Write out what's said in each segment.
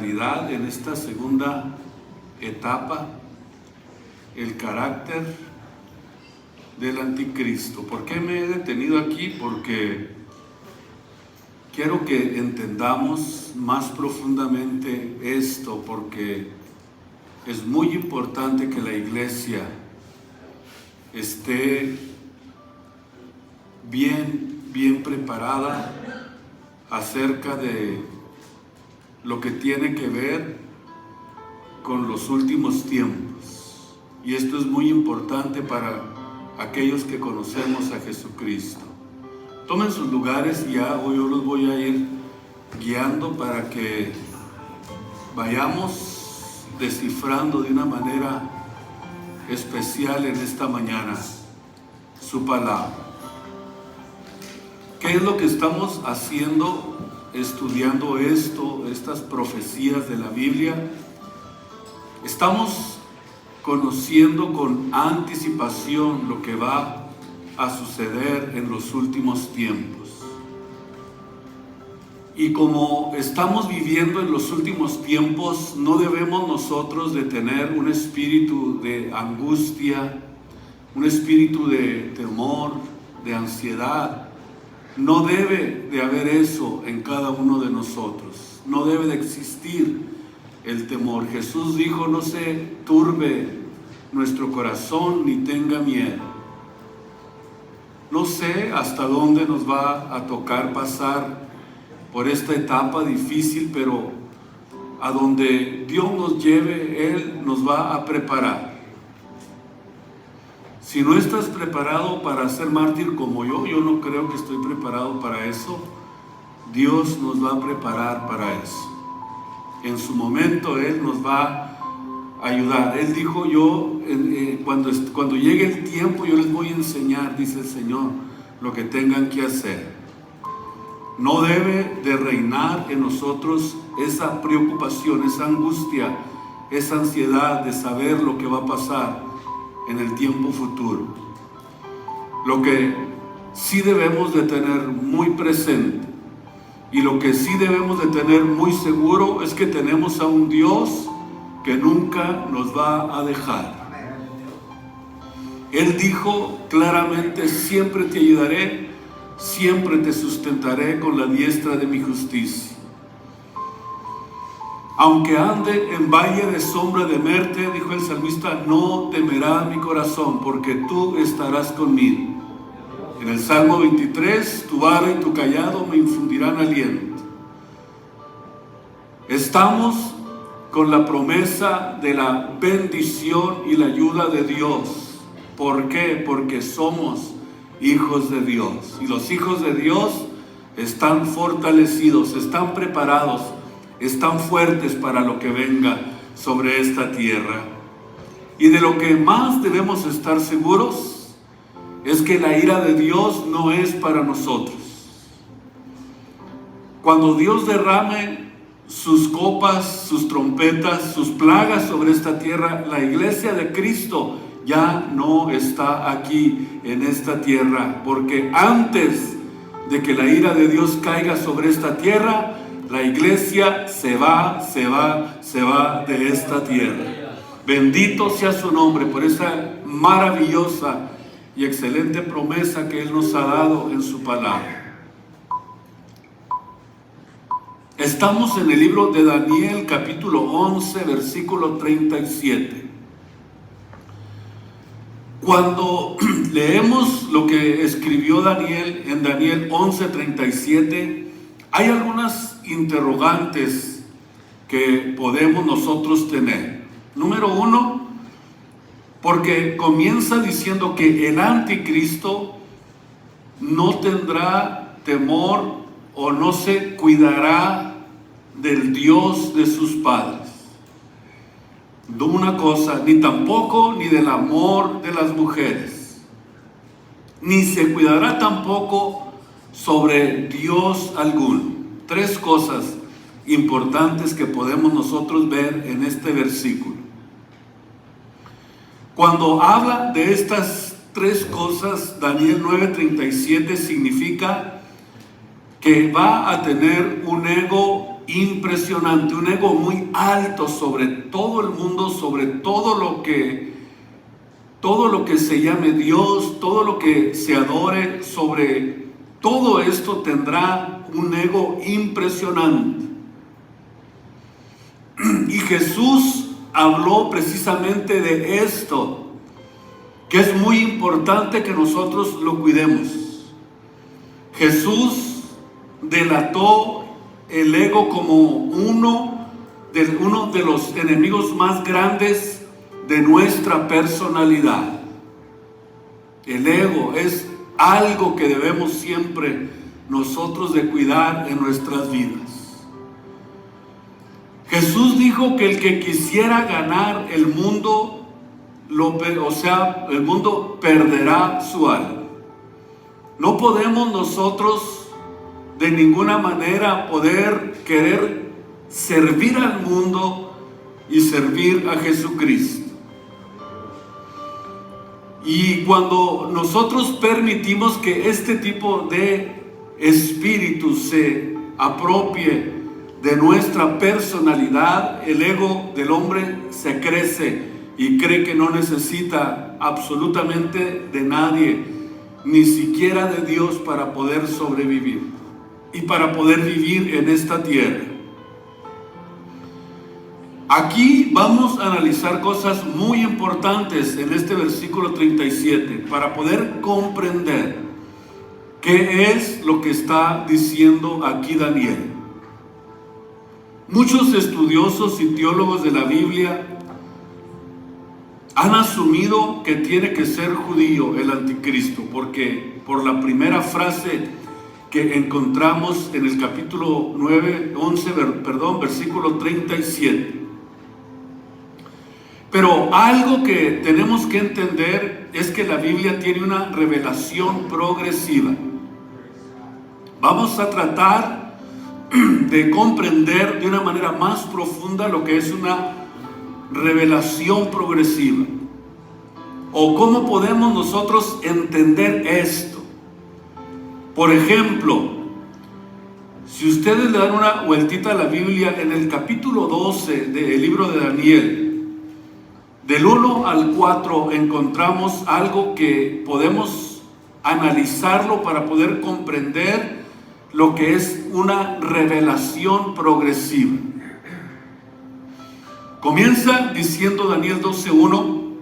En esta segunda etapa, el carácter del anticristo. ¿Por qué me he detenido aquí? Porque quiero que entendamos más profundamente esto, porque es muy importante que la iglesia esté bien preparada acerca de lo que tiene que ver con los últimos tiempos. Y esto es muy importante para aquellos que conocemos a Jesucristo. Tomen sus lugares y ya hoy yo los voy a ir guiando para que vayamos descifrando de una manera especial en esta mañana su palabra. ¿Qué es lo que estamos haciendo estudiando estas profecías de la Biblia? Estamos conociendo con anticipación lo que va a suceder en los últimos tiempos. Y como estamos viviendo en los últimos tiempos, no debemos nosotros de tener un espíritu de angustia, un espíritu de temor, de ansiedad. No debe de haber eso en cada uno de nosotros. No debe de existir el temor. Jesús dijo: no se turbe nuestro corazón ni tenga miedo. No sé hasta dónde nos va a tocar pasar por esta etapa difícil, pero a donde Dios nos lleve, Él nos va a preparar. Si no estás preparado para ser mártir como yo no creo que estoy preparado para eso. Dios nos va a preparar para eso. En su momento Él nos va a ayudar. Él dijo: cuando llegue el tiempo yo les voy a enseñar, dice el Señor, lo que tengan que hacer. No debe de reinar en nosotros esa preocupación, esa angustia, esa ansiedad de saber lo que va a pasar en el tiempo futuro. Lo que sí debemos de tener muy presente y lo que sí debemos de tener muy seguro es que tenemos a un Dios que nunca nos va a dejar. Él dijo claramente: siempre te ayudaré, siempre te sustentaré con la diestra de mi justicia. Aunque ande en valle de sombra de muerte, dijo el salmista, no temerá mi corazón, porque tú estarás conmigo. En el Salmo 23, tu vara y tu cayado me infundirán aliento. Estamos con la promesa de la bendición y la ayuda de Dios. ¿Por qué? Porque somos hijos de Dios. Y los hijos de Dios están fortalecidos, están preparados, están fuertes para lo que venga sobre esta tierra. Y de lo que más debemos estar seguros es que la ira de Dios no es para nosotros. Cuando Dios derrame sus copas, sus trompetas, sus plagas sobre esta tierra, la iglesia de Cristo ya no está aquí en esta tierra, porque antes de que la ira de Dios caiga sobre esta tierra, la iglesia se va de esta tierra. Bendito sea su nombre por esa maravillosa y excelente promesa que Él nos ha dado en su palabra. Estamos en el libro de Daniel, capítulo 11, versículo 37. Cuando leemos lo que escribió Daniel en Daniel 11:37, hay algunas interrogantes que podemos nosotros tener. Número uno, porque comienza diciendo que el anticristo no tendrá temor o no se cuidará del Dios de sus padres. De una cosa, ni tampoco ni del amor de las mujeres, ni se cuidará tampoco sobre Dios alguno. Tres cosas importantes que podemos nosotros ver en este versículo. Cuando habla de estas tres cosas, Daniel 9:37 significa que va a tener un ego impresionante, un ego muy alto sobre todo el mundo, sobre todo lo que se llame Dios, todo lo que se adore, sobre todo esto tendrá un ego impresionante. Y Jesús habló precisamente de esto, que es muy importante que nosotros lo cuidemos. Jesús delató el ego como uno de los enemigos más grandes de nuestra personalidad. El ego es algo que debemos siempre nosotros de cuidar en nuestras vidas. Jesús dijo que el que quisiera ganar el mundo, el mundo perderá su alma. No podemos nosotros de ninguna manera poder querer servir al mundo y servir a Jesucristo. Y cuando nosotros permitimos que este tipo de espíritu se apropie de nuestra personalidad, el ego del hombre se crece y cree que no necesita absolutamente de nadie, ni siquiera de Dios, para poder sobrevivir y para poder vivir en esta tierra. Aquí vamos a analizar cosas muy importantes en este versículo 37 para poder comprender qué es lo que está diciendo aquí Daniel. Muchos estudiosos y teólogos de la Biblia han asumido que tiene que ser judío el anticristo, porque por la primera frase que encontramos en el capítulo 11, versículo 37. Pero algo que tenemos que entender es que la Biblia tiene una revelación progresiva. Vamos a tratar de comprender de una manera más profunda lo que es una revelación progresiva, o cómo podemos nosotros entender esto. Por ejemplo, si ustedes le dan una vueltita a la Biblia, en el capítulo 12 del libro de Daniel, del 1 al 4, encontramos algo que podemos analizarlo para poder comprender lo que es una revelación progresiva. Comienza diciendo Daniel 12:1: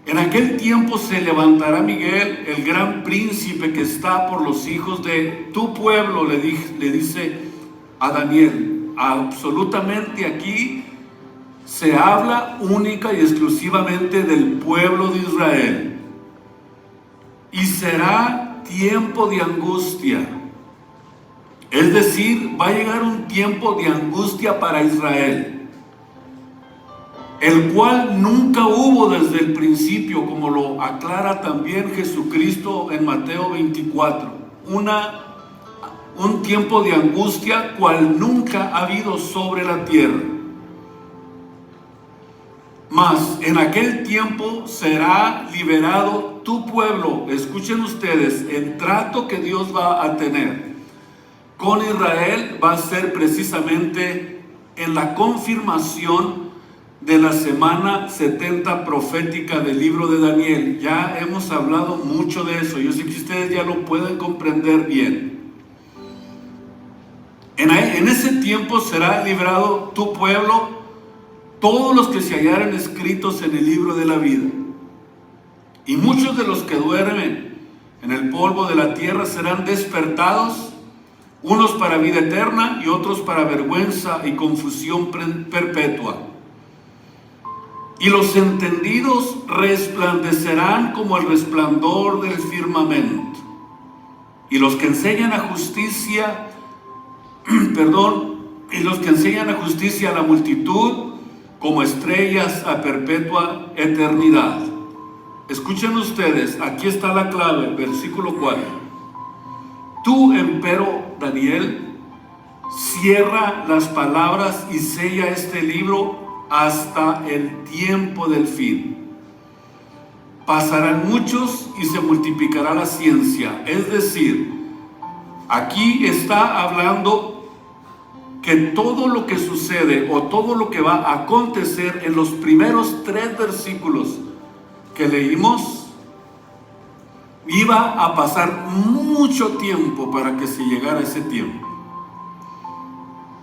en aquel tiempo se levantará Miguel, el gran príncipe que está por los hijos de tu pueblo, le dice a Daniel. Absolutamente aquí se habla única y exclusivamente del pueblo de Israel. Y será tiempo de angustia. Es decir, va a llegar un tiempo de angustia para Israel, el cual nunca hubo desde el principio, como lo aclara también Jesucristo en Mateo 24. Un tiempo de angustia cual nunca ha habido sobre la tierra. Mas en aquel tiempo será liberado tu pueblo. Escuchen ustedes, el trato que Dios va a tener con Israel va a ser precisamente en la confirmación de la semana 70 profética del libro de Daniel. Ya hemos hablado mucho de eso, yo sé que ustedes ya lo pueden comprender bien. En ese tiempo será librado tu pueblo, todos los que se hallaren escritos en el libro de la vida. Y muchos de los que duermen en el polvo de la tierra serán despertados, unos para vida eterna y otros para vergüenza y confusión perpetua. Y los entendidos resplandecerán como el resplandor del firmamento. Y los que enseñan a justicia, y los que enseñan a justicia a la multitud, como estrellas a perpetua eternidad. Escuchen ustedes, aquí está la clave, versículo 4. Tú, empero, Daniel, cierra las palabras y sella este libro hasta el tiempo del fin. Pasarán muchos y se multiplicará la ciencia. Es decir, aquí está hablando que todo lo que sucede o todo lo que va a acontecer en los primeros 3 versículos que leímos, iba a pasar mucho tiempo para que se llegara ese tiempo.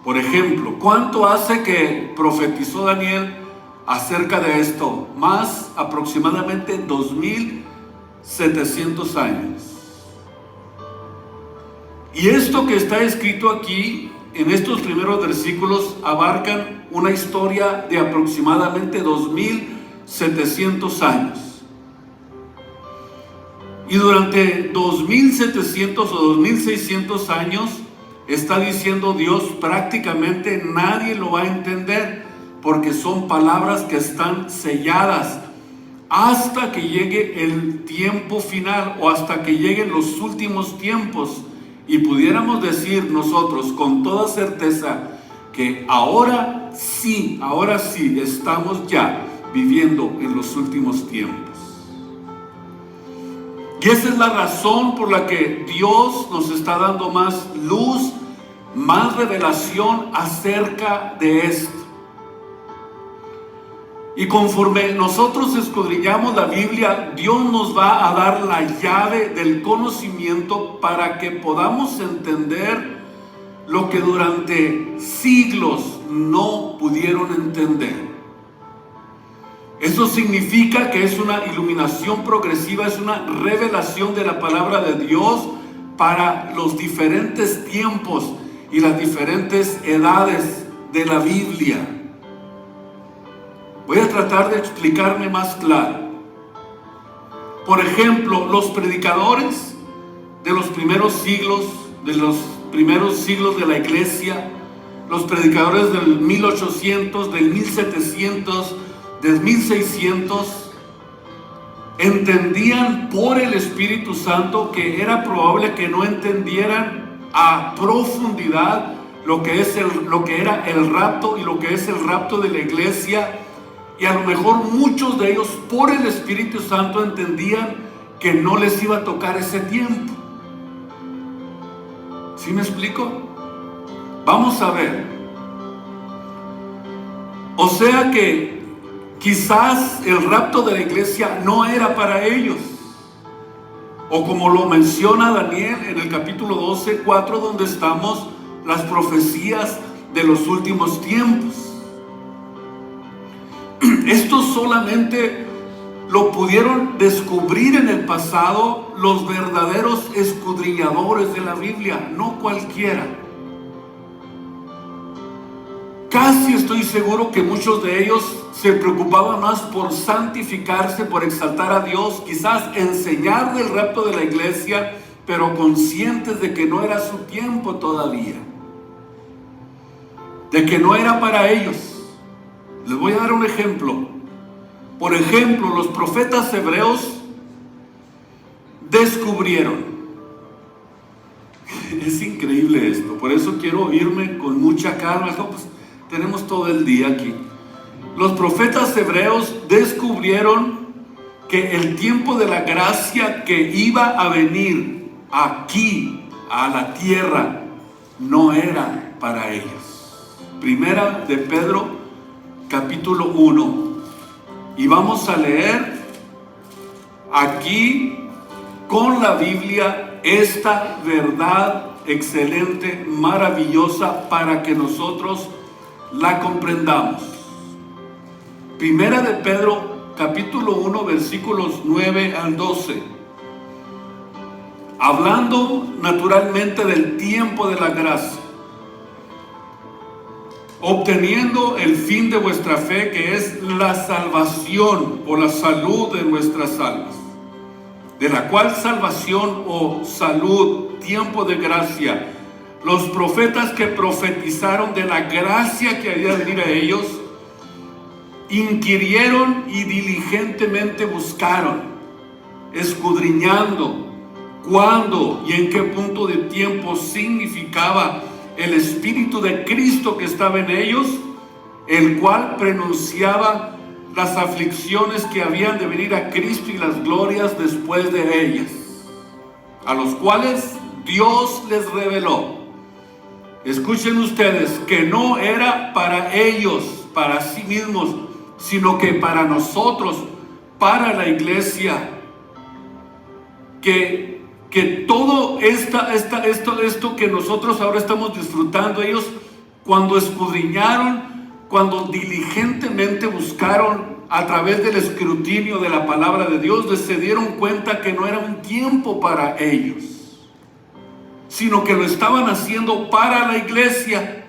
Por ejemplo, ¿cuánto hace que profetizó Daniel acerca de esto? Más aproximadamente 2700 años. Y esto que está escrito aquí, en estos primeros versículos, abarcan una historia de aproximadamente 2700 años. Y durante 2700 o 2600 años, está diciendo Dios, prácticamente nadie lo va a entender, porque son palabras que están selladas hasta que llegue el tiempo final o hasta que lleguen los últimos tiempos. Y pudiéramos decir nosotros con toda certeza que ahora sí estamos ya viviendo en los últimos tiempos. Y esa es la razón por la que Dios nos está dando más luz, más revelación acerca de esto. Y conforme nosotros escudriñamos la Biblia, Dios nos va a dar la llave del conocimiento para que podamos entender lo que durante siglos no pudieron entender. Eso significa que es una iluminación progresiva, es una revelación de la palabra de Dios para los diferentes tiempos y las diferentes edades de la Biblia. Voy a tratar de explicarme más claro. Por ejemplo, los predicadores de los primeros siglos, de la iglesia, los predicadores del 1800, del 1700, del 1600, entendían por el Espíritu Santo que era probable que no entendieran a profundidad lo que era el rapto y lo que es el rapto de la iglesia. Y a lo mejor muchos de ellos por el Espíritu Santo entendían que no les iba a tocar ese tiempo. ¿Sí me explico? Vamos a ver. O sea que quizás el rapto de la iglesia no era para ellos. O como lo menciona Daniel en el capítulo 12, 4, donde estamos, las profecías de los últimos tiempos. Esto solamente lo pudieron descubrir en el pasado los verdaderos escudriñadores de la Biblia, no cualquiera. Casi estoy seguro que muchos de ellos se preocupaban más por santificarse, por exaltar a Dios, quizás enseñar del rapto de la iglesia, pero conscientes de que no era su tiempo todavía, de que no era para ellos. Les voy a dar un ejemplo. Por ejemplo, los profetas hebreos descubrieron. Es increíble esto, por eso quiero irme con mucha calma. No, pues, tenemos todo el día aquí. Los profetas hebreos descubrieron que el tiempo de la gracia que iba a venir aquí a la tierra no era para ellos. Primera de Pedro capítulo 1, y vamos a leer aquí con la Biblia esta verdad excelente, maravillosa, para que nosotros la comprendamos. Primera de Pedro capítulo 1 versículos 9 al 12, hablando naturalmente del tiempo de la gracia, obteniendo el fin de vuestra fe, que es la salvación o la salud de nuestras almas, de la cual salvación o salud, tiempo de gracia, los profetas que profetizaron de la gracia que había de venir a ellos, inquirieron y diligentemente buscaron, escudriñando cuándo y en qué punto de tiempo significaba el Espíritu de Cristo que estaba en ellos, el cual prenunciaba las aflicciones que habían de venir a Cristo y las glorias después de ellas, a los cuales Dios les reveló escuchen ustedes, que no era para ellos, para sí mismos, sino que para nosotros, para la iglesia, que todo esto que nosotros ahora estamos disfrutando, ellos cuando escudriñaron, cuando diligentemente buscaron a través del escrutinio de la palabra de Dios, se dieron cuenta que no era un tiempo para ellos, sino que lo estaban haciendo para la iglesia.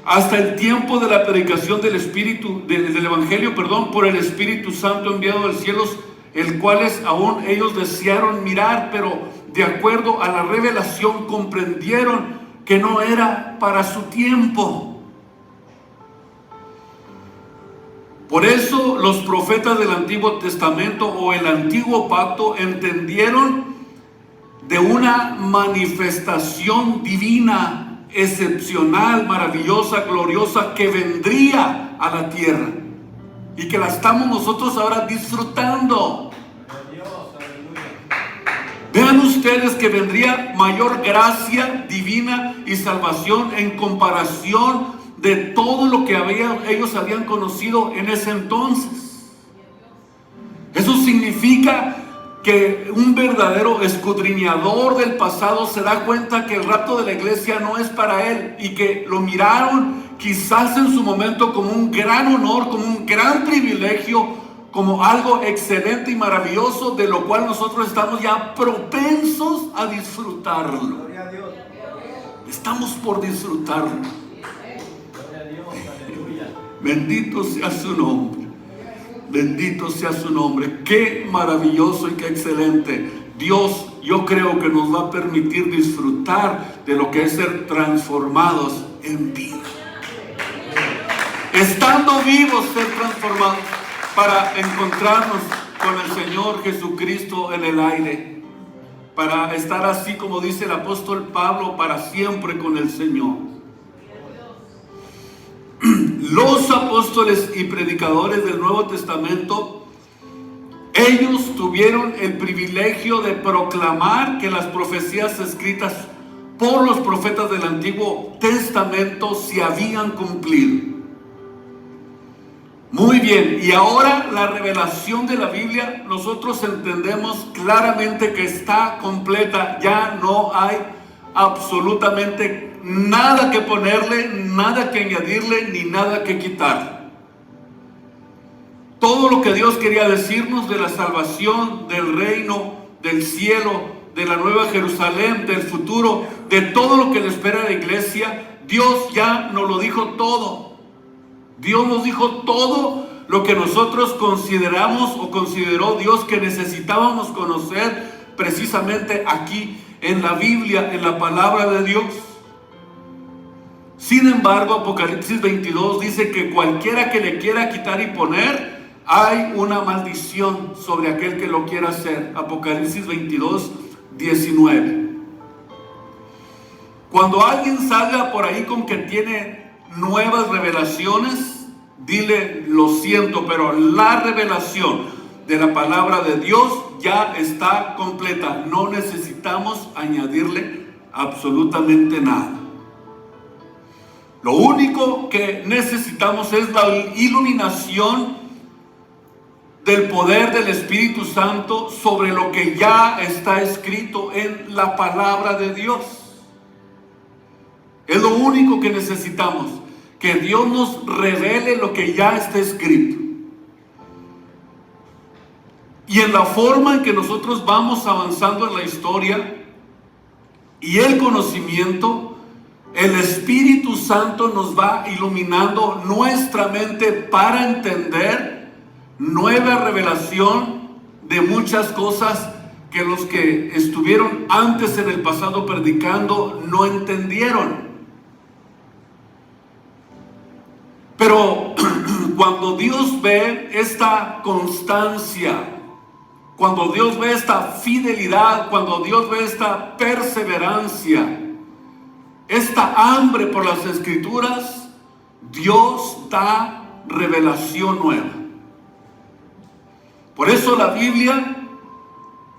Hasta el tiempo de la predicación del Evangelio, por el Espíritu Santo enviado del cielo, el cuales aún ellos desearon mirar, pero de acuerdo a la revelación comprendieron que no era para su tiempo. Por eso los profetas del Antiguo Testamento o el Antiguo Pacto entendieron de una manifestación divina, excepcional, maravillosa, gloriosa, que vendría a la tierra y que la estamos nosotros ahora disfrutando. Vean ustedes que vendría mayor gracia divina y salvación en comparación de todo lo que ellos habían conocido en ese entonces. Eso significa que un verdadero escudriñador del pasado se da cuenta que el rapto de la iglesia no es para él, y que lo miraron quizás en su momento como un gran honor, como un gran privilegio, como algo excelente y maravilloso, de lo cual nosotros estamos ya propensos a disfrutarlo. Estamos por disfrutarlo. Bendito sea su nombre. Bendito sea su nombre. Qué maravilloso y qué excelente. Dios, yo creo que nos va a permitir disfrutar de lo que es ser transformados en vida. Estando vivos, ser transformados para encontrarnos con el Señor Jesucristo en el aire. Para estar así como dice el apóstol Pablo, para siempre con el Señor. Los apóstoles y predicadores del Nuevo Testamento, ellos tuvieron el privilegio de proclamar que las profecías escritas por los profetas del Antiguo Testamento se habían cumplido. Muy bien, y ahora la revelación de la Biblia, nosotros entendemos claramente que está completa. Ya no hay absolutamente nada que ponerle, nada que añadirle, ni nada que quitar. Todo lo que Dios quería decirnos de la salvación, del reino, del cielo, de la nueva Jerusalén, del futuro, de todo lo que le espera a la iglesia, Dios ya nos lo dijo todo. Dios nos dijo todo lo que nosotros consideramos o consideró Dios que necesitábamos conocer precisamente aquí en la Biblia, en la palabra de Dios. Sin embargo, Apocalipsis 22 dice que cualquiera que le quiera quitar y poner, hay una maldición sobre aquel que lo quiera hacer. Apocalipsis 22, 19. Cuando alguien salga por ahí con que tiene nuevas revelaciones, dile: lo siento, pero la revelación de la palabra de Dios ya está completa. No necesitamos añadirle absolutamente nada. Lo único que necesitamos es la iluminación del poder del Espíritu Santo sobre lo que ya está escrito en la palabra de Dios. Es lo único que necesitamos, que Dios nos revele lo que ya está escrito. Y en la forma en que nosotros vamos avanzando en la historia y el conocimiento, el Espíritu Santo nos va iluminando nuestra mente para entender nueva revelación de muchas cosas que los que estuvieron antes en el pasado predicando no entendieron. Pero cuando Dios ve esta constancia, cuando Dios ve esta fidelidad, cuando Dios ve esta perseverancia, esta hambre por las Escrituras, Dios da revelación nueva. Por eso la Biblia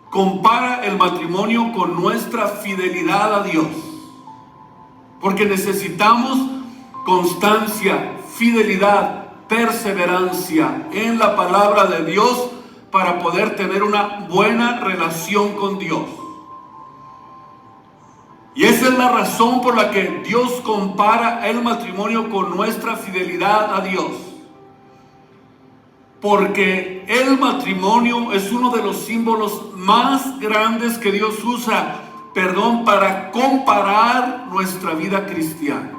compara el matrimonio con nuestra fidelidad a Dios. porque necesitamos constancia, fidelidad, perseverancia en la palabra de Dios para poder tener una buena relación con Dios. Y esa es la razón por la que Dios compara el matrimonio con nuestra fidelidad a Dios. Porque el matrimonio es uno de los símbolos más grandes que Dios usa, para comparar nuestra vida cristiana.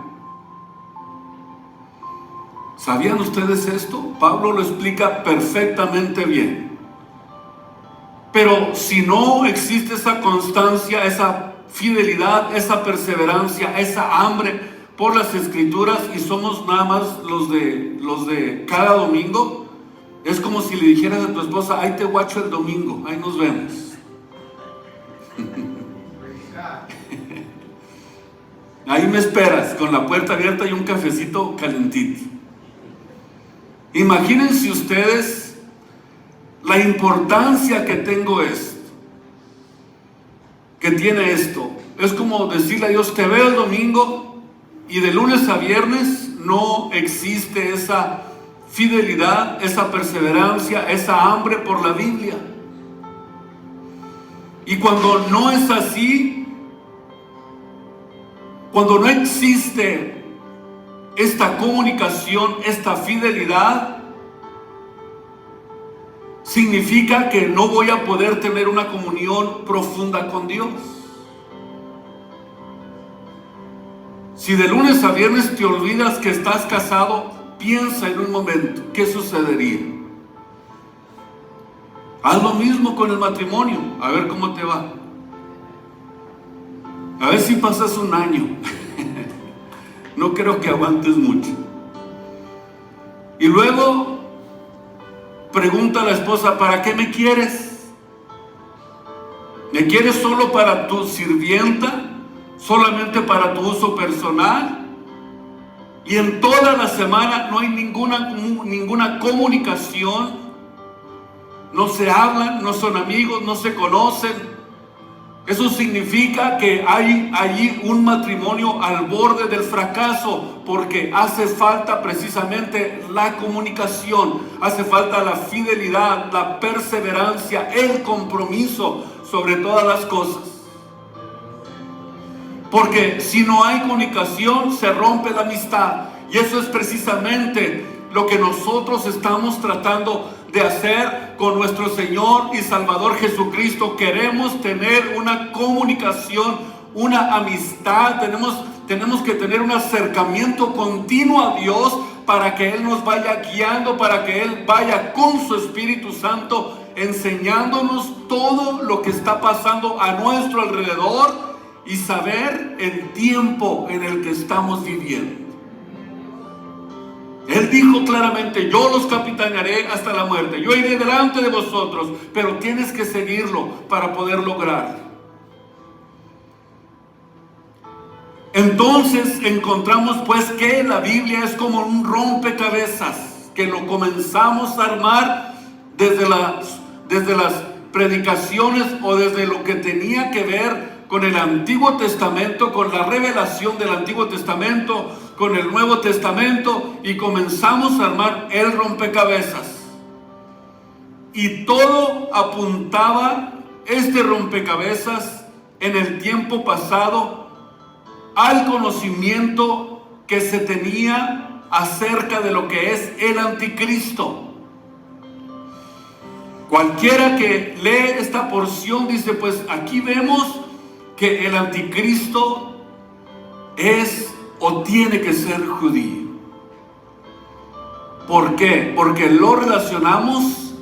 ¿Sabían ustedes esto? Pablo lo explica perfectamente bien. Pero si no existe esa constancia, esa fidelidad, esa perseverancia, esa hambre por las Escrituras, y somos nada más los de cada domingo, es como si le dijeras a tu esposa: ahí te guacho el domingo, ahí nos vemos. Ahí me esperas con la puerta abierta y un cafecito calentito. Imagínense ustedes la importancia que tiene esto. Es como decirle a Dios: te veo el domingo, y de lunes a viernes no existe esa fidelidad, esa perseverancia, esa hambre por la Biblia. Y cuando no es así, cuando no existe esta comunicación, esta fidelidad, significa que no voy a poder tener una comunión profunda con Dios. Si de lunes a viernes te olvidas que estás casado, piensa en un momento, ¿qué sucedería? Haz lo mismo con el matrimonio, a ver cómo te va. A ver si pasas un año. No creo que aguantes mucho. Y luego pregunta a la esposa: ¿para qué me quieres? ¿Me quieres solo para tu sirvienta? ¿Solamente para tu uso personal? Y en toda la semana no hay ninguna comunicación. No se hablan, no son amigos, no se conocen. Eso significa que hay allí un matrimonio al borde del fracaso, porque hace falta precisamente la comunicación, hace falta la fidelidad, la perseverancia, el compromiso sobre todas las cosas. Porque si no hay comunicación, se rompe la amistad, y eso es precisamente lo que nosotros estamos tratando de hacer con nuestro Señor y Salvador Jesucristo. Queremos tener una comunicación, una amistad, tenemos que tener un acercamiento continuo a Dios, para que Él nos vaya guiando, para que Él vaya con su Espíritu Santo enseñándonos todo lo que está pasando a nuestro alrededor, y saber el tiempo en el que estamos viviendo. Él dijo claramente: yo los capitanearé hasta la muerte, yo iré delante de vosotros, pero tienes que seguirlo para poder lograrlo. Entonces encontramos pues que la Biblia es como un rompecabezas, que lo comenzamos a armar desde las predicaciones, o desde lo que tenía que ver con el Antiguo Testamento, con la revelación del Antiguo Testamento, con el Nuevo Testamento, y comenzamos a armar el rompecabezas. Y todo apuntaba, este rompecabezas, en el tiempo pasado, al conocimiento que se tenía acerca de lo que es el anticristo. Cualquiera que lee esta porción dice: pues aquí vemos que el anticristo es o tiene que ser judío. ¿Por qué? Porque lo relacionamos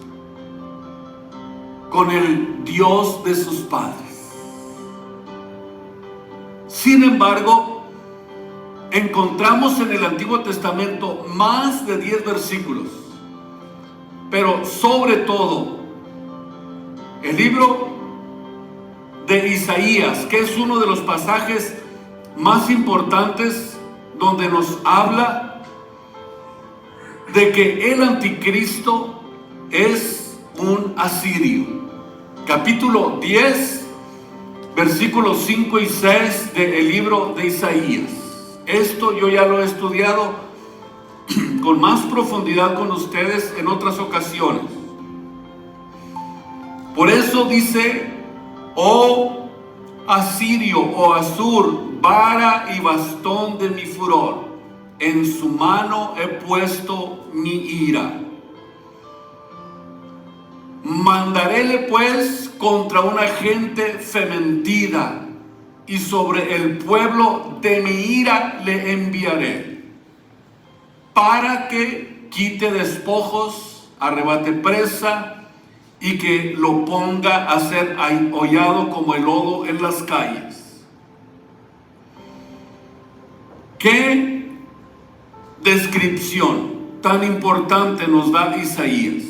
con el Dios de sus padres. Sin embargo, encontramos en el Antiguo Testamento más de 10 versículos, pero sobre todo el libro de Isaías, que es uno de los pasajes más importantes, donde nos habla de que el anticristo es un asirio. Capítulo 10, versículos 5 y 6 del libro de Isaías. Esto yo ya lo he estudiado con más profundidad con ustedes en otras ocasiones. Por eso dice: oh Asirio, oh Asur, vara y bastón de mi furor, en su mano he puesto mi ira. Mandaréle pues contra una gente fementida, y sobre el pueblo de mi ira le enviaré, para que quite despojos, arrebate presa, y que lo ponga a ser hollado como el lodo en las calles. ¿Qué descripción tan importante nos da Isaías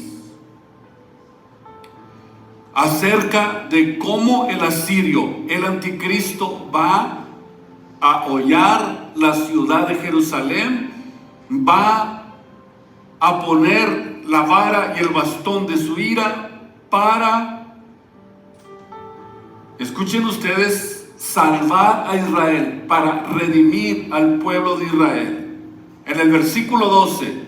acerca de cómo el asirio, el anticristo, va a hollar la ciudad de Jerusalén, va a poner la vara y el bastón de su ira para, escuchen ustedes, salvar a Israel, para redimir al pueblo de Israel? En el versículo 12: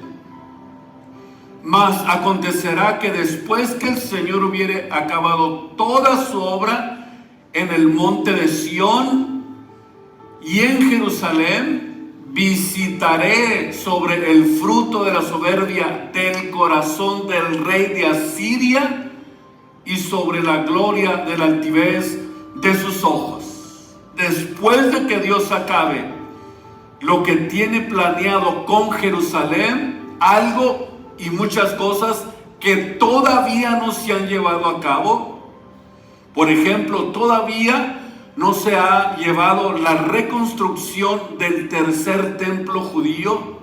mas acontecerá que después que el Señor hubiere acabado toda su obra en el monte de Sión y en Jerusalén, visitaré sobre el fruto de la soberbia del corazón del rey de Asiria y sobre la gloria de la altivez de sus ojos. Después de que Dios acabe lo que tiene planeado con Jerusalén, algo y muchas cosas que todavía no se han llevado a cabo. Por ejemplo, todavía no se ha llevado la reconstrucción del tercer templo judío.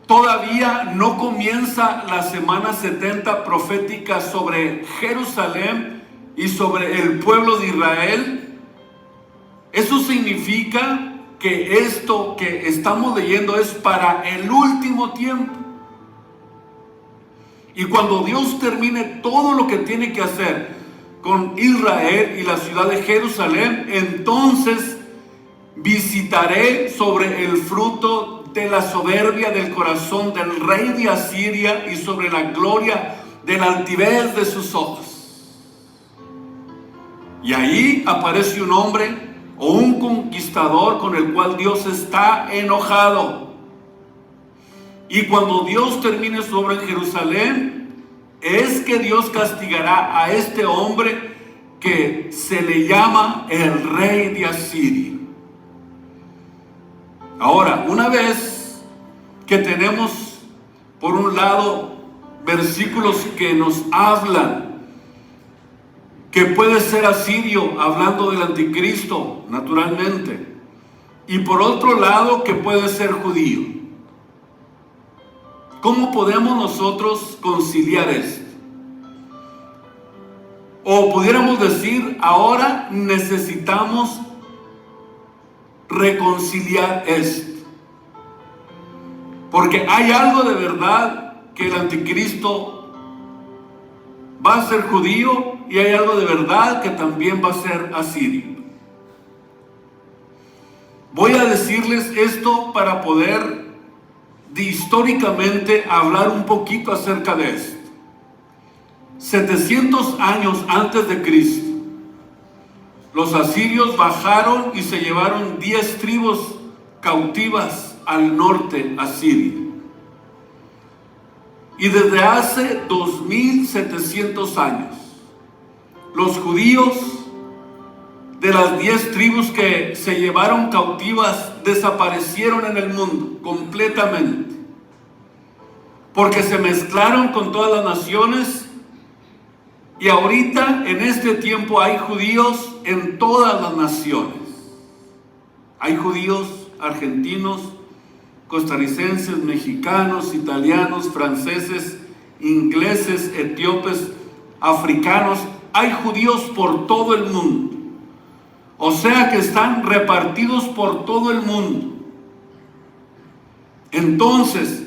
Todavía no comienza la semana 70 profética sobre Jerusalén y sobre el pueblo de Israel. Eso significa que esto que estamos leyendo es para el último tiempo. Y cuando Dios termine todo lo que tiene que hacer con Israel y la ciudad de Jerusalén, entonces visitaré sobre el fruto de la soberbia del corazón del rey de Asiria y sobre la gloria de la altivez de sus ojos. Y ahí aparece un hombre o un conquistador con el cual Dios está enojado. Y cuando Dios termine su obra en Jerusalén, es que Dios castigará a este hombre que se le llama el rey de Asiria. Ahora, una vez que tenemos por un lado versículos que nos hablan que puede ser asirio, hablando del anticristo, naturalmente, y por otro lado que puede ser judío, ¿cómo podemos nosotros conciliar esto? O pudiéramos decir, ahora necesitamos reconciliar esto. Porque hay algo de verdad, que el anticristo va a ser judío, y hay algo de verdad que también va a ser asirio. Voy a decirles esto para poder históricamente hablar un poquito acerca de esto. 700 años antes de Cristo, los asirios bajaron y se llevaron 10 tribus cautivas al norte asirio. Y desde hace 2700 años, los judíos de las 10 tribus que se llevaron cautivas desaparecieron en el mundo completamente, porque se mezclaron con todas las naciones. Y ahorita, en este tiempo, hay judíos en todas las naciones. Hay judíos argentinos, costarricenses, mexicanos, italianos, franceses, ingleses, etíopes, africanos. Hay judíos por todo el mundo. O sea que están repartidos por todo el mundo. Entonces,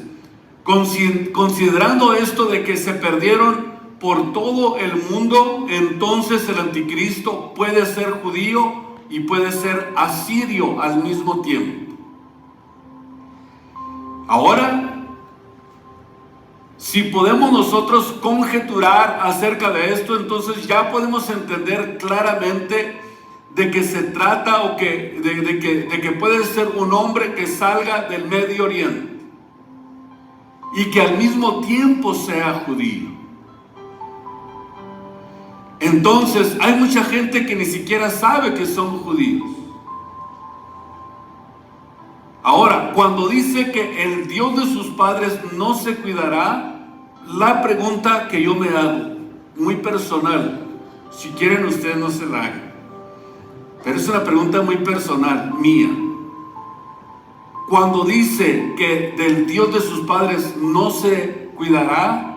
considerando esto de que se perdieron por todo el mundo, entonces el anticristo puede ser judío y puede ser asirio al mismo tiempo. Ahora, si podemos nosotros conjeturar acerca de esto, entonces ya podemos entender claramente de que se trata de que puede ser un hombre que salga del Medio Oriente y que al mismo tiempo sea judío. Entonces hay mucha gente que ni siquiera sabe que son judíos. Ahora, cuando dice que el Dios de sus padres no se cuidará, la pregunta que yo me hago, muy personal, si quieren ustedes no se la hagan, pero es una pregunta muy personal, mía. Cuando dice que del Dios de sus padres no se cuidará,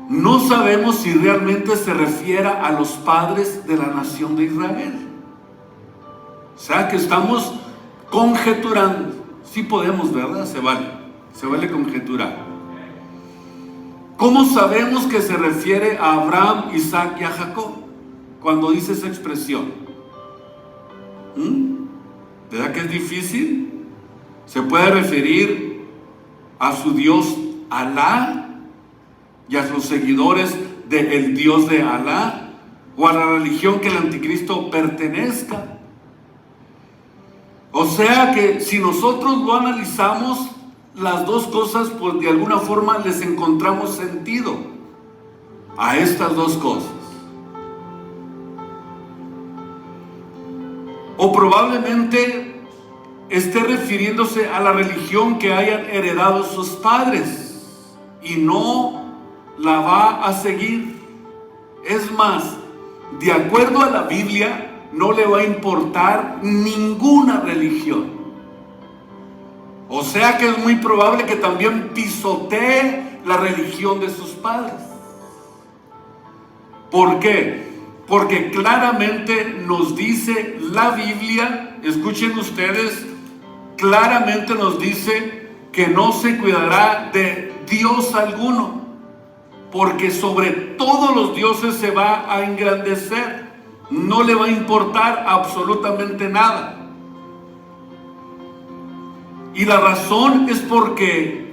no sabemos si realmente se refiere a los padres de la nación de Israel. O sea que estamos conjeturando. Sí podemos, ¿verdad? Se vale conjeturar. ¿Cómo sabemos que se refiere a Abraham, Isaac y a Jacob cuando dice esa expresión? ¿Verdad que es difícil? Se puede referir a su Dios Alá y a los seguidores del Dios de Alá, o a la religión que el anticristo pertenezca. O sea que si nosotros lo analizamos, las dos cosas, pues de alguna forma les encontramos sentido a estas dos cosas. O probablemente esté refiriéndose a la religión que hayan heredado sus padres y no la va a seguir. Es más, de acuerdo a la Biblia, no le va a importar ninguna religión. O sea que es muy probable que también pisotee la religión de sus padres. ¿Por qué? Porque claramente nos dice la Biblia, escuchen ustedes, claramente nos dice que no se cuidará de Dios alguno, porque sobre todos los dioses se va a engrandecer, no le va a importar absolutamente nada. Y la razón es porque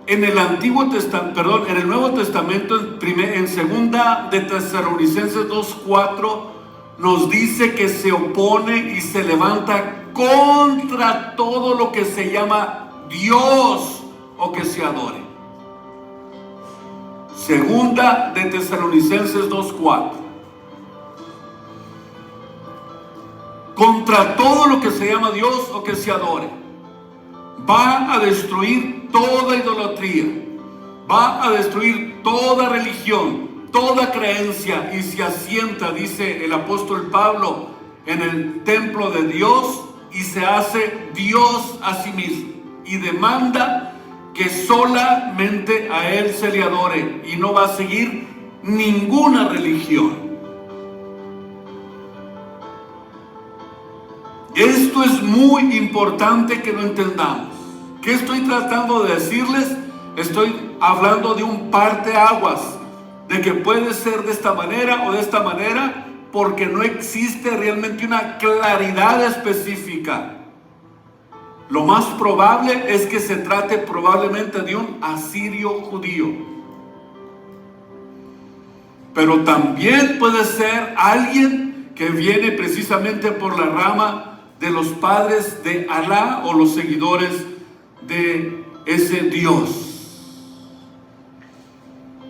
en el en el Nuevo Testamento, en segunda de Tesalonicenses 2:4, nos dice que se opone y se levanta contra todo lo que se llama Dios o que se adore. Segunda de Tesalonicenses 2:4. Contra todo lo que se llama Dios o que se adore. Va a destruir toda idolatría, va a destruir toda religión, toda creencia, y se asienta, dice el apóstol Pablo, en el templo de Dios y se hace Dios a sí mismo y demanda que solamente a Él se le adore y no va a seguir ninguna religión. Esto es muy importante que lo entendamos. ¿Qué estoy tratando de decirles? Estoy hablando de un parteaguas, de que puede ser de esta manera o de esta manera, porque no existe realmente una claridad específica. Lo más probable es que se trate probablemente de un asirio judío. Pero también puede ser alguien que viene precisamente por la rama de los padres de Alá o los seguidores de ese Dios.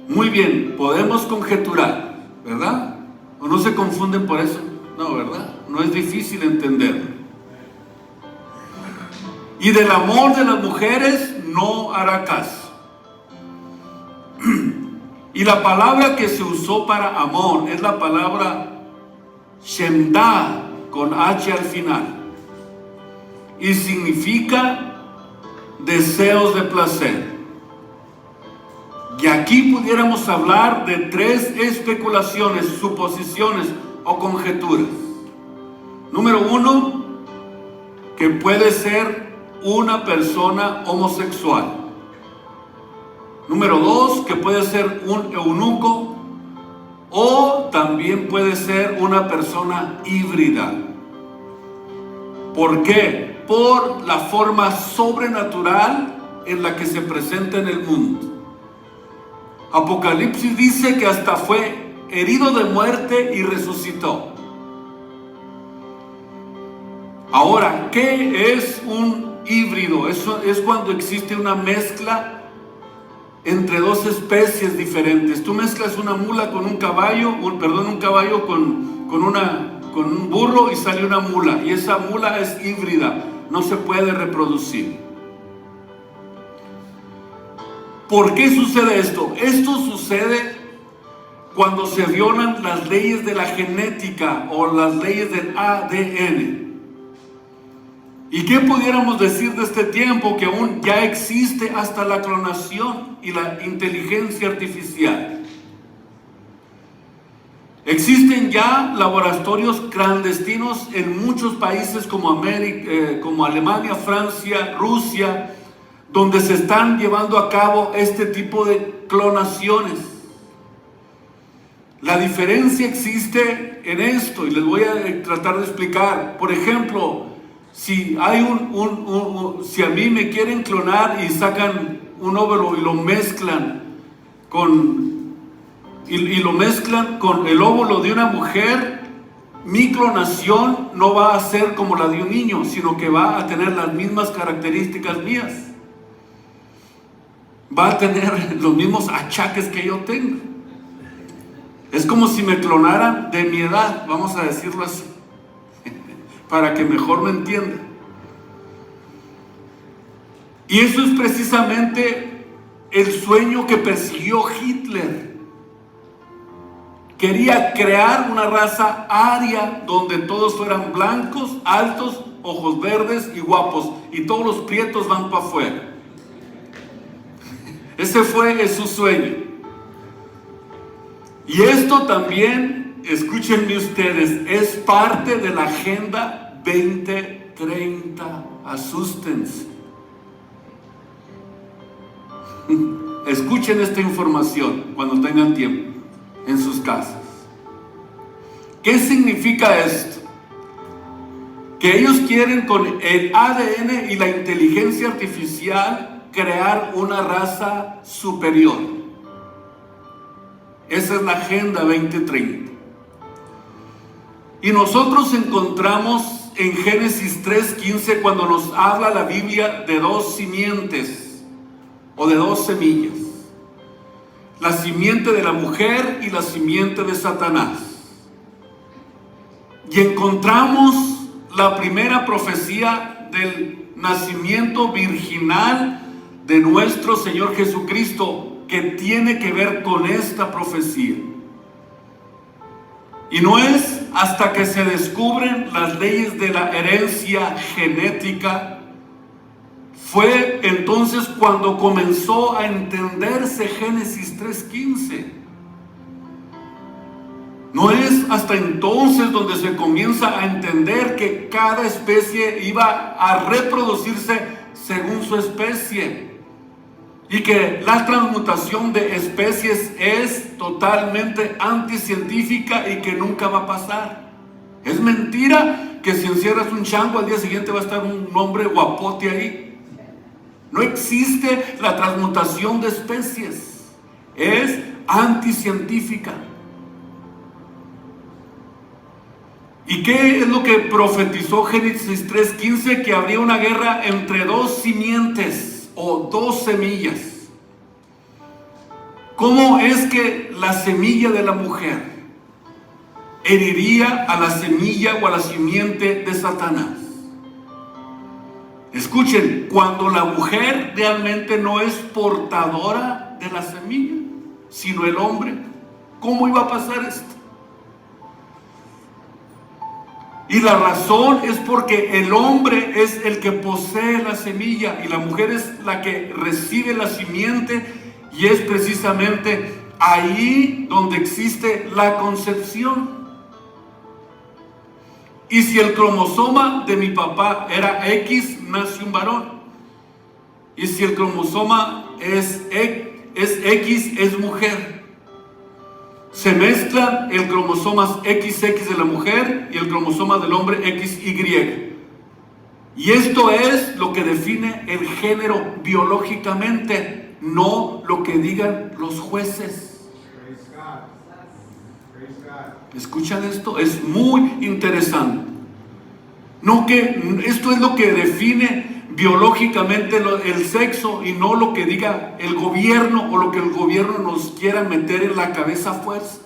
Muy bien, podemos conjeturar, ¿verdad? ¿O no se confunden por eso? No, ¿verdad? No es difícil entenderlo. Y del amor de las mujeres no hará caso. Y la palabra que se usó para amor es la palabra Shemdah, con H al final, y significa deseos de placer. Y aquí pudiéramos hablar de tres especulaciones, suposiciones o conjeturas. Número uno, que puede ser una persona homosexual. Número dos, que puede ser un eunuco, o también puede ser una persona híbrida. ¿Por qué? por la forma sobrenatural en la que se presenta en el mundo. Apocalipsis dice que hasta fue herido de muerte y resucitó. Ahora, ¿qué es un híbrido? Eso es cuando existe una mezcla entre dos especies diferentes. Tú mezclas una mula con un caballo, un caballo con un burro y sale una mula, y esa mula es híbrida, no se puede reproducir. ¿Por qué sucede esto? Esto sucede cuando se violan las leyes de la genética o las leyes del ADN. ¿Y qué pudiéramos decir de este tiempo? Que aún ya existe hasta la clonación y la inteligencia artificial. Existen ya laboratorios clandestinos en muchos países como Alemania, Francia, Rusia, donde se están llevando a cabo este tipo de clonaciones. La diferencia existe en esto y les voy a tratar de explicar. Por ejemplo, si hay si a mí me quieren clonar y sacan un óvulo y lo mezclan con el óvulo de una mujer, mi clonación no va a ser como la de un niño, sino que va a tener las mismas características mías. Va a tener los mismos achaques que yo tengo. Es como si me clonaran de mi edad, vamos a decirlo así, para que mejor me entiendan. Y eso es precisamente el sueño que persiguió Hitler. Quería crear una raza aria donde todos fueran blancos, altos, ojos verdes y guapos, y todos los prietos van para afuera. Ese fue su sueño. Y esto también, escúchenme ustedes, es parte de la Agenda 2030. Asústense. Escuchen esta información cuando tengan tiempo en sus casas. ¿Qué significa esto? Que ellos quieren con el ADN y la inteligencia artificial crear una raza superior. Esa es la Agenda 2030. Y nosotros encontramos en Génesis 3:15 cuando nos habla la Biblia de dos simientes o de dos semillas. La simiente de la mujer y la simiente de Satanás. Y encontramos la primera profecía del nacimiento virginal de nuestro Señor Jesucristo, que tiene que ver con esta profecía. Y no es hasta que se descubren las leyes de la herencia genética, fue entonces cuando comenzó a entenderse Génesis 3:15. No es hasta entonces donde se comienza a entender que cada especie iba a reproducirse según su especie, y que la transmutación de especies es totalmente anticientífica y que nunca va a pasar. Es mentira que si encierras un chango al día siguiente va a estar un hombre guapote ahí. No existe la transmutación de especies. Es anticientífica. ¿Y qué es lo que profetizó Génesis 3:15? Que habría una guerra entre dos simientes o dos semillas. ¿Cómo es que la semilla de la mujer heriría a la semilla o a la simiente de Satanás? Escuchen, cuando la mujer realmente no es portadora de la semilla, sino el hombre, ¿cómo iba a pasar esto? Y la razón es porque el hombre es el que posee la semilla y la mujer es la que recibe la simiente, y es precisamente ahí donde existe la concepción. Y si el cromosoma de mi papá era X, nace un varón. Y si el cromosoma es X, es mujer. Se mezclan el cromosoma XX de la mujer y el cromosoma del hombre XY. Y esto es lo que define el género biológicamente, no lo que digan los jueces. ¿Escuchan esto? Es muy interesante. No que esto es lo que define biológicamente el sexo y no lo que diga el gobierno o lo que el gobierno nos quiera meter en la cabeza a fuerza.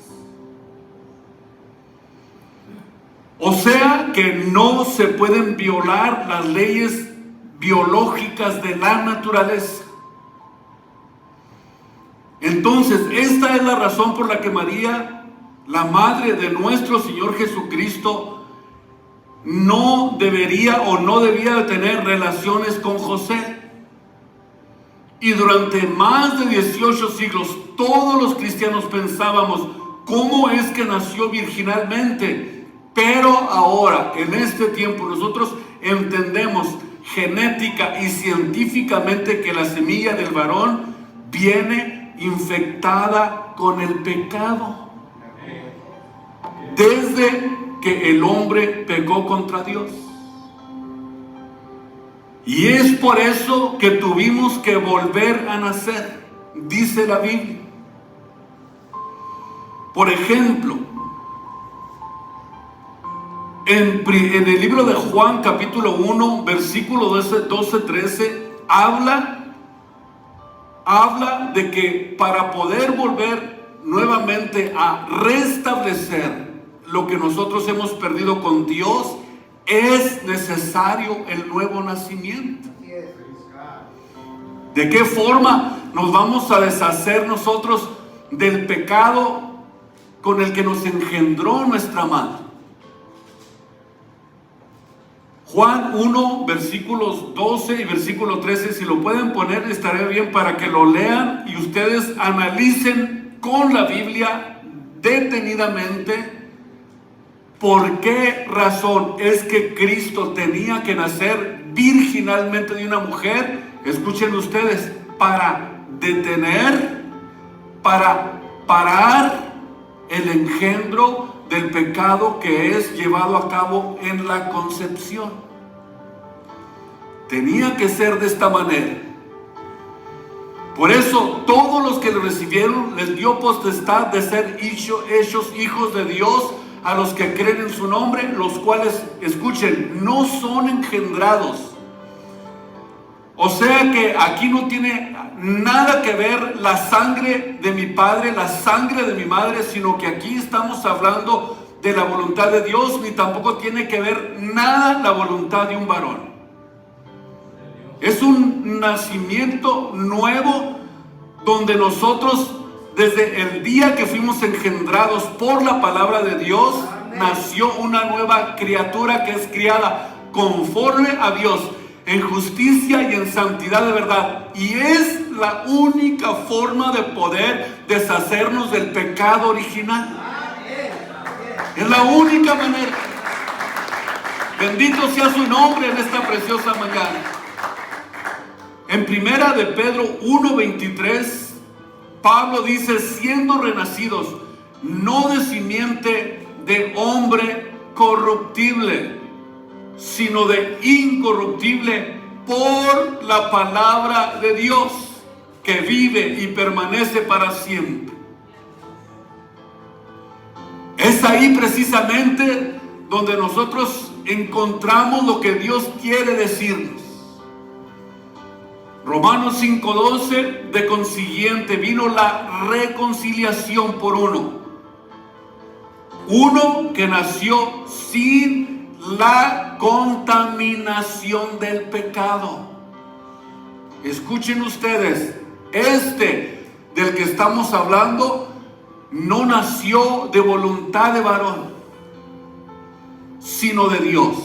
O sea que no se pueden violar las leyes biológicas de la naturaleza. Entonces, esta es la razón por la que María, la madre de nuestro Señor Jesucristo, no debería o no debía de tener relaciones con José. Y durante más de 18 siglos, todos los cristianos pensábamos, ¿cómo es que nació virginalmente? Pero ahora, en este tiempo, nosotros entendemos genética y científicamente que la semilla del varón viene infectada con el pecado. Desde que el hombre pecó contra Dios. Y es por eso que tuvimos que volver a nacer, dice la Biblia. Por ejemplo, en el libro de Juan capítulo 1 versículo 12-13 habla de que para poder volver nuevamente a restablecer lo que nosotros hemos perdido con Dios, es necesario el nuevo nacimiento. ¿De qué forma nos vamos a deshacer nosotros del pecado con el que nos engendró nuestra madre? Juan 1, versículos 12 y versículo 13, si lo pueden poner, estaría bien para que lo lean y ustedes analicen con la Biblia detenidamente por qué razón es que Cristo tenía que nacer virginalmente de una mujer. Escuchen ustedes, para detener, para parar el engendro del pecado que es llevado a cabo en la concepción. Tenía que ser de esta manera. Por eso todos los que le recibieron les dio potestad de ser hechos hijos de Dios a los que creen en su nombre, los cuales, escuchen, no son engendrados. O sea que aquí no tiene nada que ver la sangre de mi padre, la sangre de mi madre, sino que aquí estamos hablando de la voluntad de Dios, ni tampoco tiene que ver nada la voluntad de un varón. Es un nacimiento nuevo donde nosotros, desde el día que fuimos engendrados por la palabra de Dios, nació una nueva criatura que es criada conforme a Dios, en justicia y en santidad de verdad. Y es la única forma de poder deshacernos del pecado original. Es la única manera. Bendito sea su nombre en esta preciosa mañana. En primera de Pedro 1:23, Pablo dice, siendo renacidos, no de simiente de hombre corruptible, sino de incorruptible por la palabra de Dios, que vive y permanece para siempre. Es ahí precisamente donde nosotros encontramos lo que Dios quiere decirnos. Romanos 5:12, de consiguiente vino la reconciliación por uno que nació sin la contaminación del pecado. Escuchen ustedes, del que estamos hablando no nació de voluntad de varón, sino de Dios,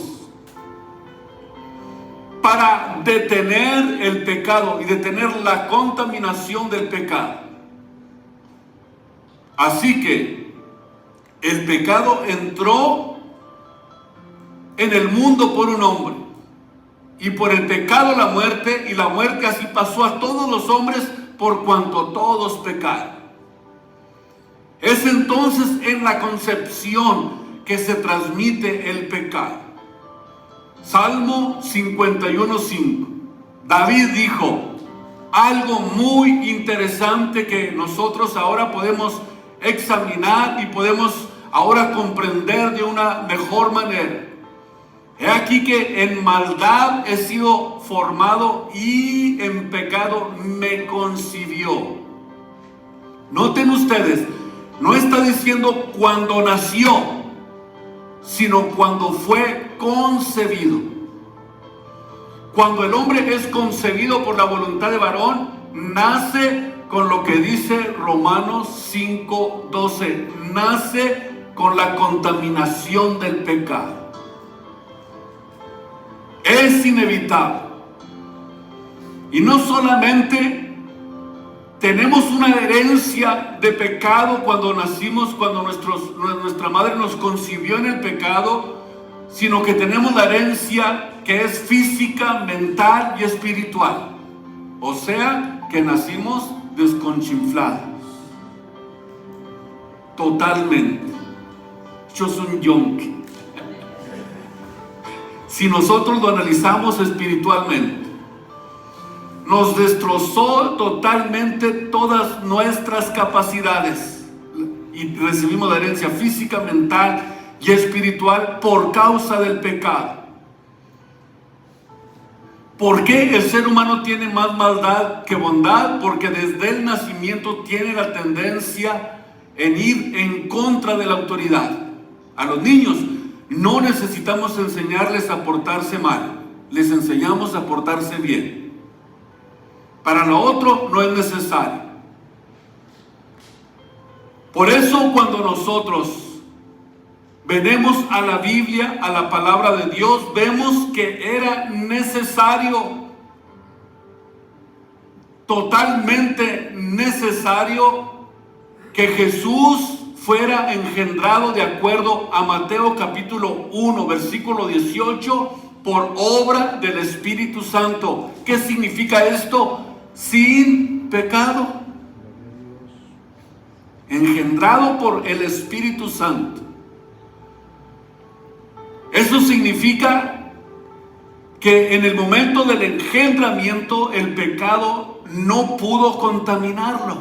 para detener el pecado y detener la contaminación del pecado. Así que el pecado entró en el mundo por un hombre, y por el pecado la muerte, y la muerte así pasó a todos los hombres por cuanto todos pecaron. Es entonces en la concepción que se transmite el pecado. Salmo 51:5. David dijo algo muy interesante que nosotros ahora podemos examinar y podemos ahora comprender de una mejor manera. He aquí que en maldad he sido formado y en pecado me concibió. Noten ustedes, no está diciendo cuando nació, sino cuando fue concebido. Cuando el hombre es concebido por la voluntad de varón, nace con lo que dice Romanos 5:12, nace con la contaminación del pecado. Es inevitable. Y no solamente tenemos una herencia de pecado cuando nacimos, cuando nuestra madre nos concibió en el pecado, sino que tenemos la herencia que es física, mental y espiritual. O sea, que nacimos desconchinflados. Totalmente. Yo soy un yonki. Si nosotros lo analizamos espiritualmente, nos destrozó totalmente todas nuestras capacidades y recibimos la herencia física, mental y espiritual por causa del pecado. ¿Por qué el ser humano tiene más maldad que bondad? Porque desde el nacimiento tiene la tendencia en ir en contra de la autoridad. A los niños no necesitamos enseñarles a portarse mal, les enseñamos a portarse bien. Para lo otro no es necesario. Por eso cuando nosotros venimos a la Biblia, a la palabra de Dios, vemos que era necesario, totalmente necesario, que Jesús fuera engendrado de acuerdo a Mateo capítulo 1, versículo 18, por obra del Espíritu Santo. ¿Qué significa esto? Sin pecado. Engendrado por el Espíritu Santo. Eso significa que en el momento del engendramiento el pecado no pudo contaminarlo,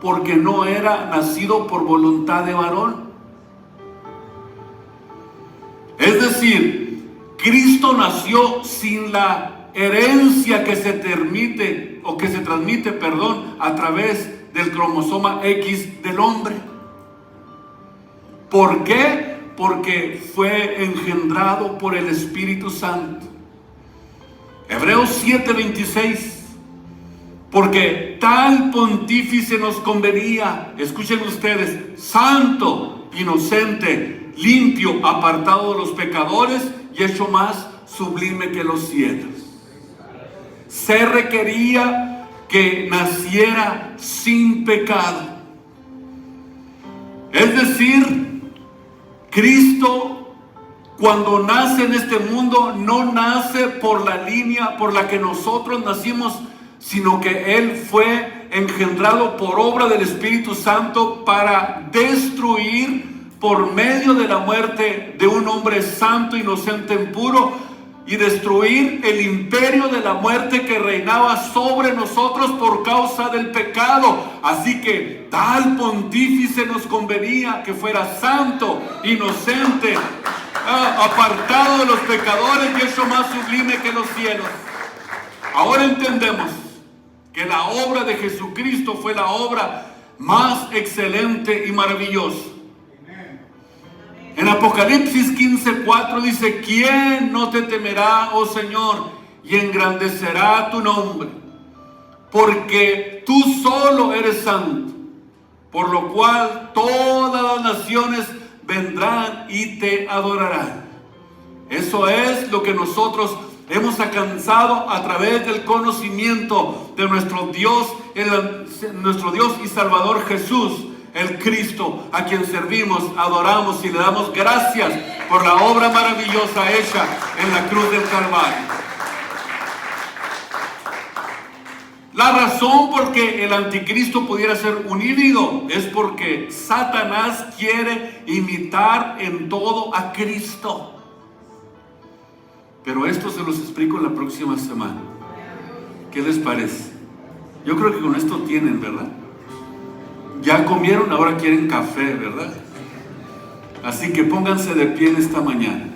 porque no era nacido por voluntad de varón. Es decir, Cristo nació sin la herencia que se transmite, a través del cromosoma X del hombre. ¿Por qué? Porque fue engendrado por el Espíritu Santo. Hebreos 7:26. Porque tal pontífice nos convenía, escuchen ustedes, santo, inocente, limpio, apartado de los pecadores y hecho más sublime que los cielos. Se requería que naciera sin pecado. Es decir, Cristo cuando nace en este mundo no nace por la línea por la que nosotros nacimos, sino que Él fue engendrado por obra del Espíritu Santo para destruir por medio de la muerte de un hombre santo, inocente, puro, y destruir el imperio de la muerte que reinaba sobre nosotros por causa del pecado. Así que tal pontífice nos convenía que fuera santo, inocente, apartado de los pecadores y hecho más sublime que los cielos. Ahora entendemos que la obra de Jesucristo fue la obra más excelente y maravillosa. En Apocalipsis 15:4 dice: ¿quién no te temerá, oh Señor, y engrandecerá tu nombre? Porque tú solo eres santo, por lo cual todas las naciones vendrán y te adorarán. Eso es lo que nosotros hemos alcanzado a través del conocimiento de nuestro Dios y Salvador Jesús, el Cristo, a quien servimos, adoramos y le damos gracias por la obra maravillosa hecha en la cruz del Calvario. La razón por que el anticristo pudiera ser un híbrido es porque Satanás quiere imitar en todo a Cristo. Pero esto se los explico en la próxima semana. ¿Qué les parece? Yo creo que con esto tienen, ¿verdad? Ya comieron, ahora quieren café, ¿verdad? Así que pónganse de pie en esta mañana.